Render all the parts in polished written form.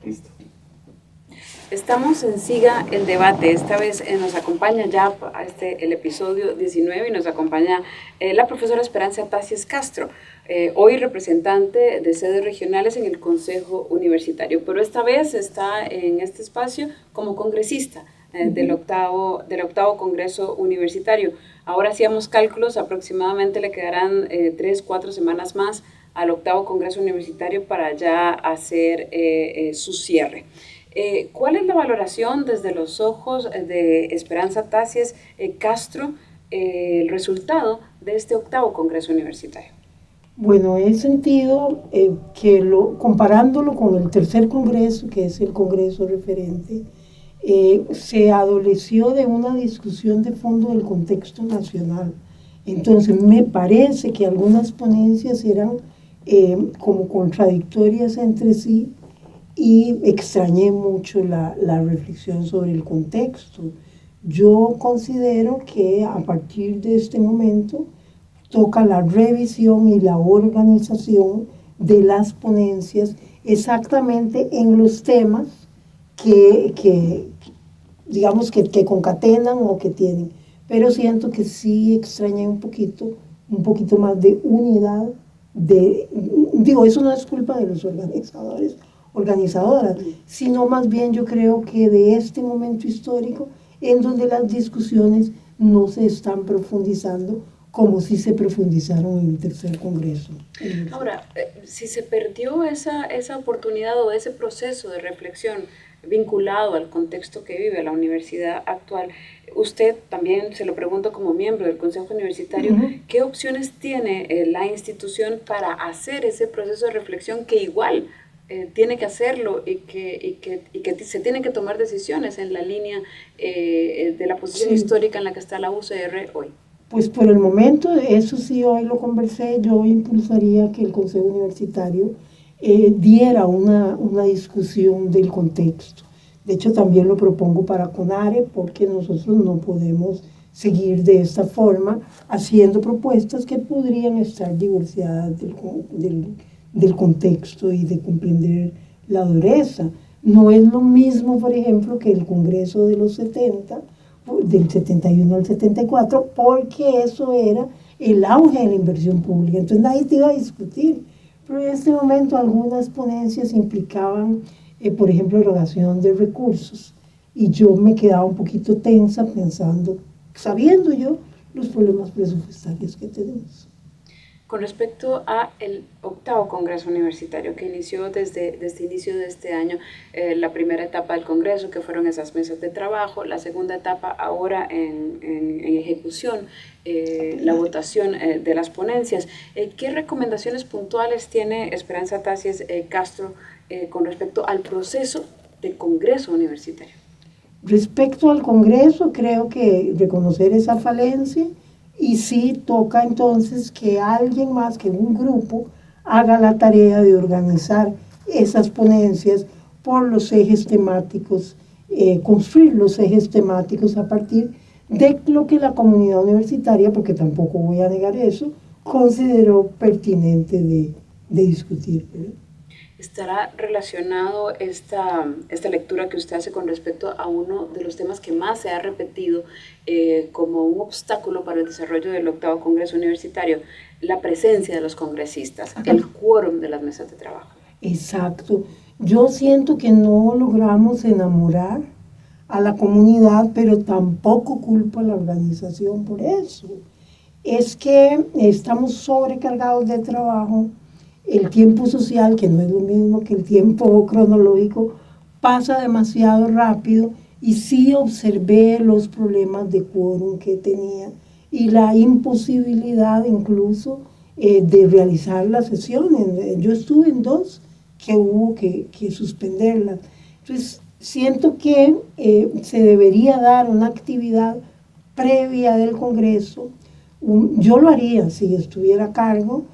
Listo. Estamos en Siga el Debate. Esta vez nos acompaña ya el episodio 19 y nos acompaña la profesora Esperanza Tacies Castro, hoy representante de sedes regionales en el Consejo Universitario, pero esta vez está en este espacio como congresista del octavo Congreso Universitario. Ahora hacíamos cálculos, aproximadamente le quedarán 3-4 semanas más al octavo Congreso Universitario para ya hacer su cierre. ¿Cuál es la valoración desde los ojos de Esperanza Tacies Castro, el resultado de este octavo Congreso Universitario? Bueno, he sentido que comparándolo con el tercer Congreso, que es el Congreso referente, se adoleció de una discusión de fondo del contexto nacional. Entonces, me parece que algunas ponencias eran como contradictorias entre sí, y extrañé mucho la reflexión sobre el contexto. Yo considero que a partir de este momento toca la revisión y la organización de las ponencias exactamente en los temas digamos que concatenan o que tienen. Pero siento que sí extrañé un poquito más de unidad. Eso no es culpa de los organizadoras, sino más bien yo creo que de este momento histórico en donde las discusiones no se están profundizando como si se profundizaron en el tercer Congreso. Ahora, si se perdió esa oportunidad o ese proceso de reflexión vinculado al contexto que vive la universidad actual, usted también, se lo pregunto como miembro del Consejo Universitario, ¿qué opciones tiene la institución para hacer ese proceso de reflexión que igual tiene que hacerlo y que se tienen que tomar decisiones en la línea de la posición histórica en la que está la UCR hoy? Pues por el momento, eso sí, hoy lo conversé, yo impulsaría que el Consejo Universitario diera una discusión del contexto. De hecho, también lo propongo para CONARE, porque nosotros no podemos seguir de esta forma haciendo propuestas que podrían estar divorciadas del contexto y de comprender la dureza. No es lo mismo, por ejemplo, que el Congreso de los 70, del 71 al 74, porque eso era el auge de la inversión pública. Entonces nadie te iba a discutir. Pero en este momento algunas ponencias implicaban, por ejemplo, erogación de recursos. Y yo me quedaba un poquito tensa pensando, sabiendo yo los problemas presupuestarios que tenemos. Con respecto a el octavo Congreso Universitario que inició desde inicio de este año, la primera etapa del Congreso, que fueron esas mesas de trabajo, la segunda etapa ahora en ejecución, la votación de las ponencias. ¿Qué recomendaciones puntuales tiene Esperanza Tacies Castro con respecto al proceso de Congreso Universitario? Respecto al Congreso, creo que reconocer esa falencia, y sí toca entonces que alguien más, que un grupo, haga la tarea de organizar esas ponencias por los ejes temáticos, construir los ejes temáticos a partir de lo que la comunidad universitaria, porque tampoco voy a negar eso, consideró pertinente de discutir, ¿verdad? ¿Estará relacionado esta lectura que usted hace con respecto a uno de los temas que más se ha repetido como un obstáculo para el desarrollo del octavo Congreso Universitario, la presencia de los congresistas, el quórum de las mesas de trabajo? Exacto. Yo siento que no logramos enamorar a la comunidad, pero tampoco culpo a la organización por eso. Es que estamos sobrecargados de trabajo. El tiempo social, que no es lo mismo que el tiempo cronológico, pasa demasiado rápido, y sí observé los problemas de quórum que tenía y la imposibilidad incluso de realizar las sesiones. Yo estuve en 2 que hubo que suspenderlas. Entonces, siento que se debería dar una actividad previa del Congreso. Yo lo haría si estuviera a cargo,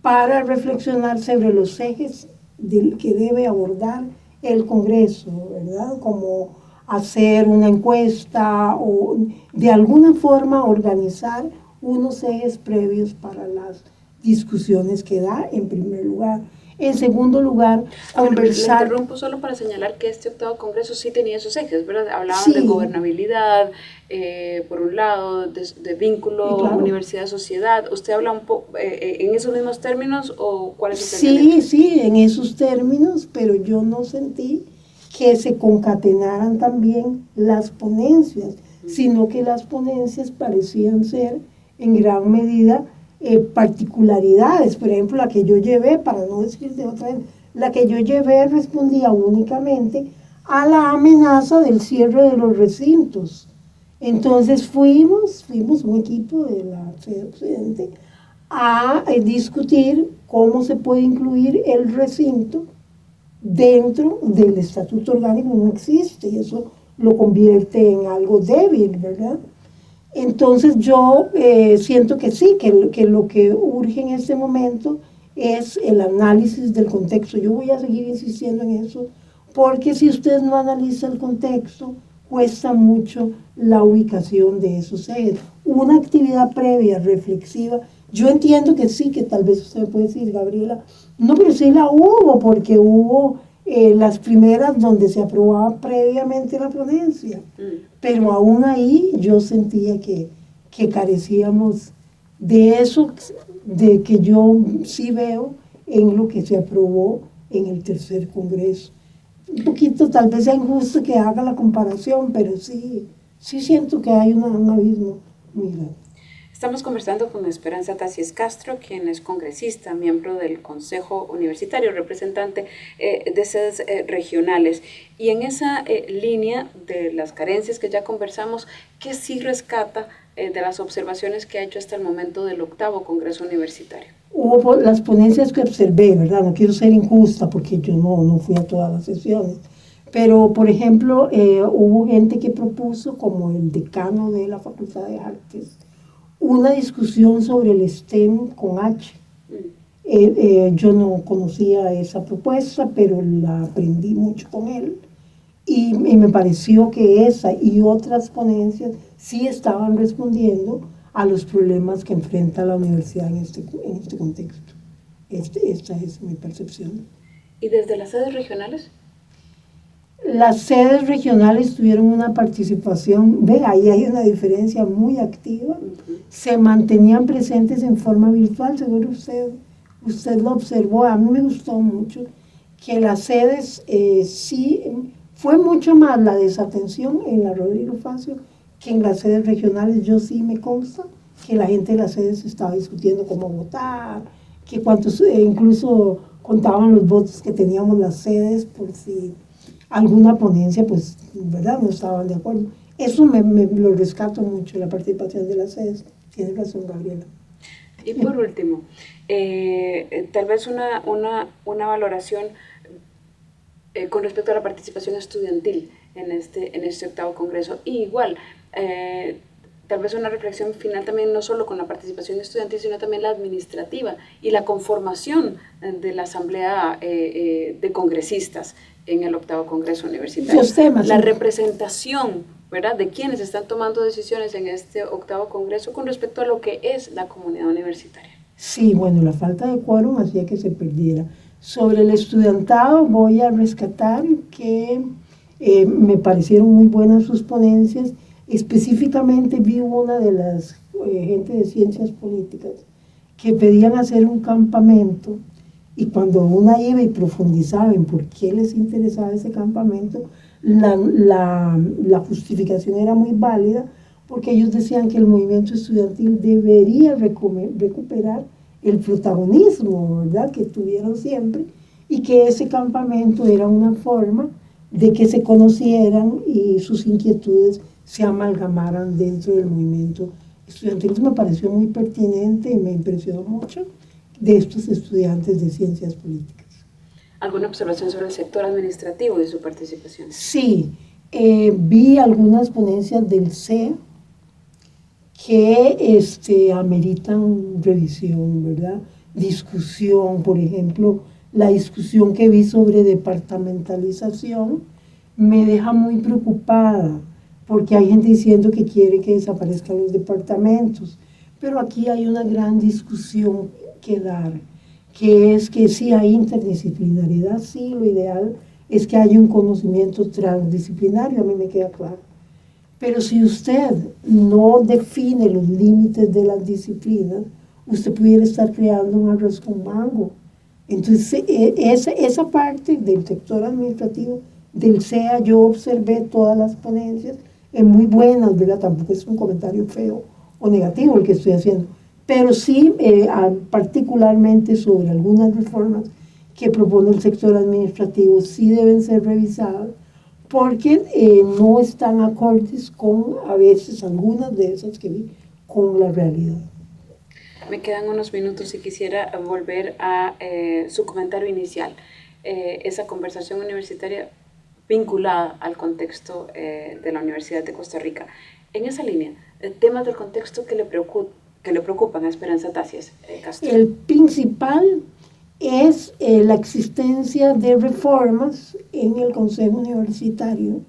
para reflexionar sobre los ejes que debe abordar el Congreso, ¿verdad? Como hacer una encuesta o de alguna forma organizar unos ejes previos para las discusiones que da en primer lugar. En segundo lugar, conversar. Le interrumpo solo para señalar que este octavo congreso sí tenía esos ejes, ¿verdad? Hablaban Sí. de gobernabilidad, por un lado, de vínculo, Claro. universidad-sociedad. ¿Usted habla un poco en esos mismos términos o cuál es su Sí, planteamiento? sí, en esos términos, pero yo no sentí que se concatenaran también las ponencias, sino que las ponencias parecían ser en gran medida particularidades. Por ejemplo, la que yo llevé, para no decir de otra vez, la que yo llevé respondía únicamente a la amenaza del cierre de los recintos. Entonces fuimos un equipo de la sede Occidente a discutir cómo se puede incluir el recinto dentro del estatuto orgánico. No existe y eso lo convierte en algo débil, ¿verdad? Entonces yo siento que sí, que lo que urge en este momento es el análisis del contexto. Yo voy a seguir insistiendo en eso, porque si usted no analiza el contexto, cuesta mucho la ubicación de esos ejes. Una actividad previa, reflexiva, yo entiendo que sí, que tal vez usted me puede decir, Gabriela, no, pero sí la hubo, porque hubo las primeras donde se aprobaba previamente la ponencia, pero aún ahí yo sentía que carecíamos de eso, de que yo sí veo en lo que se aprobó en el tercer congreso. Un poquito tal vez sea injusto que haga la comparación, pero sí siento que hay un abismo muy grande. Estamos conversando con Esperanza Tacies Castro, quien es congresista, miembro del Consejo Universitario, representante de sedes regionales. Y en esa línea de las carencias que ya conversamos, ¿qué sí rescata de las observaciones que ha hecho hasta el momento del octavo Congreso Universitario? Hubo las ponencias que observé, ¿verdad? No quiero ser injusta porque yo no fui a todas las sesiones. Pero, por ejemplo, hubo gente que propuso, como el decano de la Facultad de Artes, una discusión sobre el STEM con H. Yo no conocía esa propuesta, pero la aprendí mucho con él y me pareció que esa y otras ponencias sí estaban respondiendo a los problemas que enfrenta la universidad en este contexto. Esta es mi percepción. ¿Y desde las sedes regionales? Las sedes regionales tuvieron una participación, ahí hay una diferencia muy activa, se mantenían presentes en forma virtual, seguro usted lo observó. A mí me gustó mucho que las sedes sí, fue mucho más la desatención en la Rodrigo Facio que en las sedes regionales. Yo sí me consta que la gente de las sedes estaba discutiendo cómo votar, que cuántos, incluso contaban los votos que teníamos las sedes por si alguna ponencia, pues, ¿verdad?, no estaban de acuerdo. Eso me lo rescato mucho, la participación de las sedes. Tiene razón, Gabriela. Y por último, tal vez una valoración con respecto a la participación estudiantil en este octavo congreso. Y igual, tal vez una reflexión final también, no solo con la participación estudiantil, sino también la administrativa y la conformación de la asamblea de congresistas en el octavo congreso universitario. Los temas. La representación, ¿verdad?, de quienes están tomando decisiones en este octavo congreso con respecto a lo que es la comunidad universitaria. Sí, bueno, la falta de quórum hacía que se perdiera. Sobre el estudiantado voy a rescatar que me parecieron muy buenas sus ponencias. Específicamente vi una de las gente de ciencias políticas que pedían hacer un campamento, y cuando una iba y profundizaba en por qué les interesaba ese campamento, la justificación era muy válida, porque ellos decían que el movimiento estudiantil debería recuperar el protagonismo, ¿verdad?, que tuvieron siempre, y que ese campamento era una forma de que se conocieran y sus inquietudes se amalgamaran dentro del movimiento estudiantil. Eso me pareció muy pertinente y me impresionó mucho de estos estudiantes de ciencias políticas. ¿Alguna observación sobre el sector administrativo y su participación? Sí, vi algunas ponencias del CE que ameritan revisión, ¿verdad? Discusión, por ejemplo, la discusión que vi sobre departamentalización me deja muy preocupada, porque hay gente diciendo que quiere que desaparezcan los departamentos, pero aquí hay una gran discusión que dar. que es que sí hay interdisciplinariedad, sí, lo ideal es que haya un conocimiento transdisciplinario, a mí me queda claro. Pero si usted no define los límites de las disciplinas, usted pudiera estar creando un arroz con mango. Entonces, esa parte del sector administrativo del SEA, yo observé todas las ponencias, muy buenas, ¿verdad? Tampoco es un comentario feo o negativo el que estoy haciendo, pero sí particularmente sobre algunas reformas que propone el sector administrativo, sí deben ser revisadas, porque no están acordes con, a veces, algunas de esas que vi, con la realidad. Me quedan unos minutos y quisiera volver a su comentario inicial, esa conversación universitaria vinculada al contexto de la Universidad de Costa Rica. En esa línea, temas del contexto que le preocupan a Esperanza Tacias Castro. El principal es la existencia de reformas en el Consejo Universitario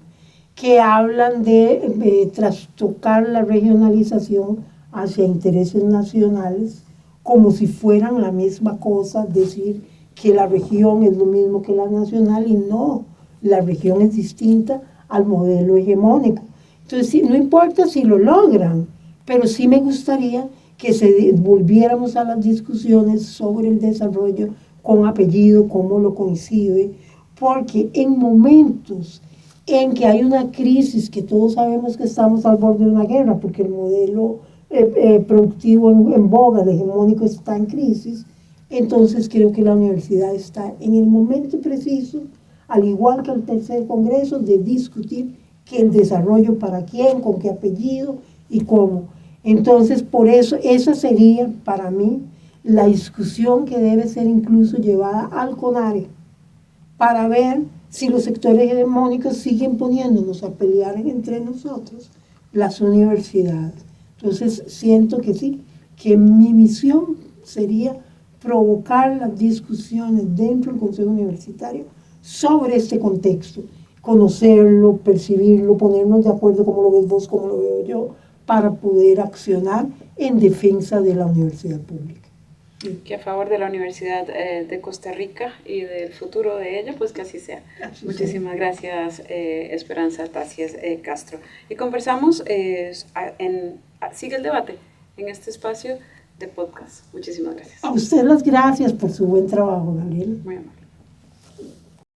que hablan de trastocar la regionalización hacia intereses nacionales, como si fueran la misma cosa, decir que la región es lo mismo que la nacional, y no, la región es distinta al modelo hegemónico. Entonces, no importa si lo logran, pero sí me gustaría que volviéramos a las discusiones sobre el desarrollo con apellido, cómo lo coincide, porque en momentos en que hay una crisis, que todos sabemos que estamos al borde de una guerra, porque el modelo productivo en boga, el hegemónico, está en crisis, entonces creo que la universidad está en el momento preciso, al igual que el tercer congreso, de discutir que el desarrollo para quién, con qué apellido y cómo. Entonces, por eso, esa sería para mí la discusión que debe ser incluso llevada al CONARE, para ver si los sectores hegemónicos siguen poniéndonos a pelear entre nosotros, las universidades. Entonces, siento que sí, que mi misión sería provocar las discusiones dentro del Consejo Universitario sobre este contexto, conocerlo, percibirlo, ponernos de acuerdo, cómo lo ves vos, cómo lo veo yo, para poder accionar en defensa de la universidad pública. Que a favor de la Universidad de Costa Rica y del futuro de ella, pues que así sea. Muchísimas gracias, Esperanza Tacias Castro. Y conversamos, sigue el debate en este espacio de podcast. Muchísimas gracias. A usted las gracias por su buen trabajo, Gabriela. Muy amable.